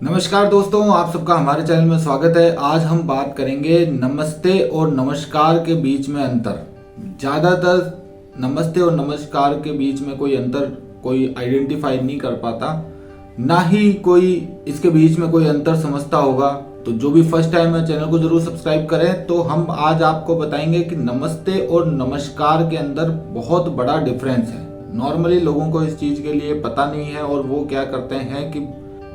नमस्कार दोस्तों, आप सबका हमारे चैनल में स्वागत है। आज हम बात करेंगे नमस्ते और नमस्कार के बीच में अंतर। ज़्यादातर नमस्ते और नमस्कार के बीच में कोई अंतर कोई आइडेंटिफाई नहीं कर पाता, ना ही कोई इसके बीच में कोई अंतर समझता होगा। तो जो भी फर्स्ट टाइम है चैनल को जरूर सब्सक्राइब करें। तो हम आज आपको बताएंगे कि नमस्ते और नमस्कार के अंदर बहुत बड़ा डिफरेंस है। नॉर्मली लोगों को इस चीज़ के लिए पता नहीं है और वो क्या करते हैं कि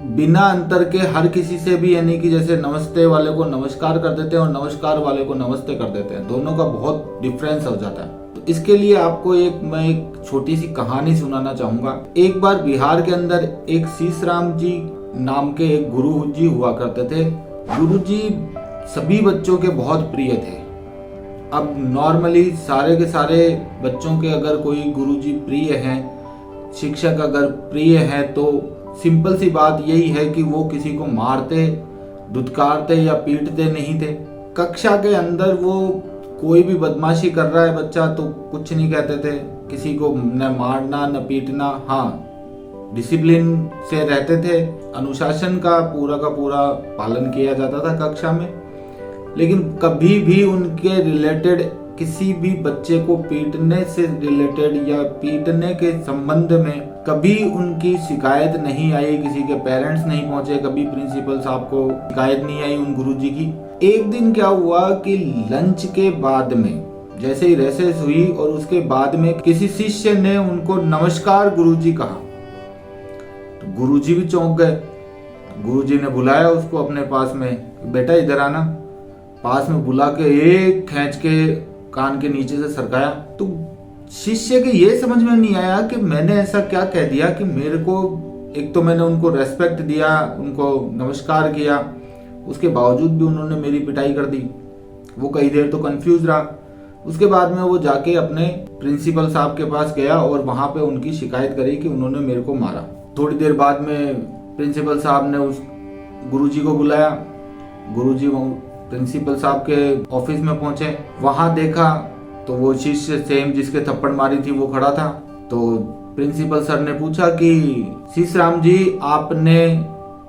बिना अंतर के हर किसी से भी, यानी कि जैसे नमस्ते वाले को नमस्कार कर देते हैं और नमस्कार वाले को नमस्ते कर देते हैं। दोनों का बहुत डिफरेंस हो जाता है। तो इसके लिए आपको मैं एक छोटी सी कहानी सुनाना चाहूंगा। एक बार बिहार के अंदर एक शीशराम जी नाम के एक गुरु जी हुआ करते थे। गुरु जी सभी बच्चों के बहुत प्रिय थे। अब नॉर्मली सारे के सारे बच्चों के अगर कोई गुरु जी प्रिय हैं, शिक्षक अगर प्रिय है, तो सिंपल सी बात यही है कि वो किसी को मारते, धुतकारते या पीटते नहीं थे। कक्षा के अंदर वो कोई भी बदमाशी कर रहा है बच्चा तो कुछ नहीं कहते थे, किसी को न मारना न पीटना। हाँ, डिसिप्लिन से रहते थे, अनुशासन का पूरा पालन किया जाता था कक्षा में। लेकिन कभी भी उनके रिलेटेड किसी भी बच्चे को पीटने से रिलेटेड या पीटने के संबंध में कभी उनकी शिकायत नहीं आई। किसी के पेरेंट्स नहीं पहुंचे, कभी प्रिंसिपल साहब को शिकायत नहीं आई उन गुरुजी की। एक दिन क्या हुआ कि लंच के बाद में जैसे ही रेसेस हुई और उसके बाद में किसी शिष्य ने उनको नमस्कार गुरुजी कहा, तो गुरुजी भी चौंक गए। गुरुजी ने बुलाया उसको अपने पास में, बेटा इधर आना। पास में बुला के एक खींच के कान के नीचे से सरकाया। तो शिष्य के ये समझ में नहीं आया कि मैंने ऐसा क्या कह दिया कि मेरे को, एक तो मैंने उनको रेस्पेक्ट दिया, उनको नमस्कार किया, उसके बावजूद भी उन्होंने मेरी पिटाई कर दी। वो कई देर तो कंफ्यूज रहा। उसके बाद में वो जाके अपने प्रिंसिपल साहब के पास गया और वहां पे उनकी शिकायत करी कि उन्होंने मेरे को मारा। थोड़ी देर बाद में प्रिंसिपल साहब ने उस गुरुजी को बुलाया। गुरुजी प्रिंसिपल साहब के ऑफिस में पहुंचे। वहां देखा तो वो शिष्य सेम जिसके थप्पड़ मारी थी वो खड़ा था। तो प्रिंसिपल सर ने पूछा कि शीशराम जी, आपने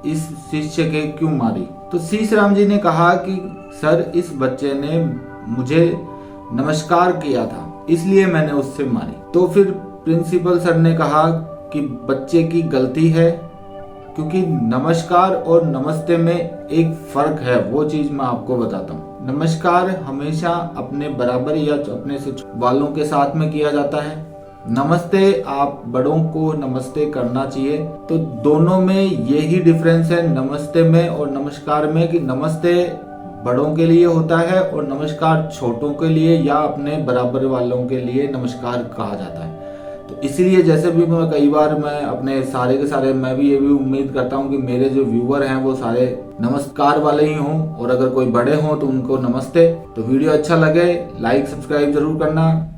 इस शिष्य के क्यों मारी? तो शीशराम जी ने कहा कि सर, इस बच्चे ने मुझे नमस्कार किया था इसलिए मैंने उससे मारी। तो फिर प्रिंसिपल सर ने कहा कि बच्चे की गलती है, क्योंकि नमस्कार और नमस्ते में एक फर्क है। वो चीज मैं आपको बताता हूँ। नमस्कार हमेशा अपने बराबर या अपने से वालों के साथ में किया जाता है। नमस्ते आप बड़ों को नमस्ते करना चाहिए। तो दोनों में यही डिफरेंस है, नमस्ते में और नमस्कार में, कि नमस्ते बड़ों के लिए होता है और नमस्कार छोटों के लिए या अपने बराबर वालों के लिए नमस्कार कहा जाता है। तो इसलिए जैसे भी मैं कई बार मैं अपने सारे के सारे, मैं भी ये भी उम्मीद करता हूँ कि मेरे जो व्यूअर हैं वो सारे नमस्कार वाले ही हों, और अगर कोई बड़े हों तो उनको नमस्ते। तो वीडियो अच्छा लगे लाइक सब्सक्राइब जरूर करना।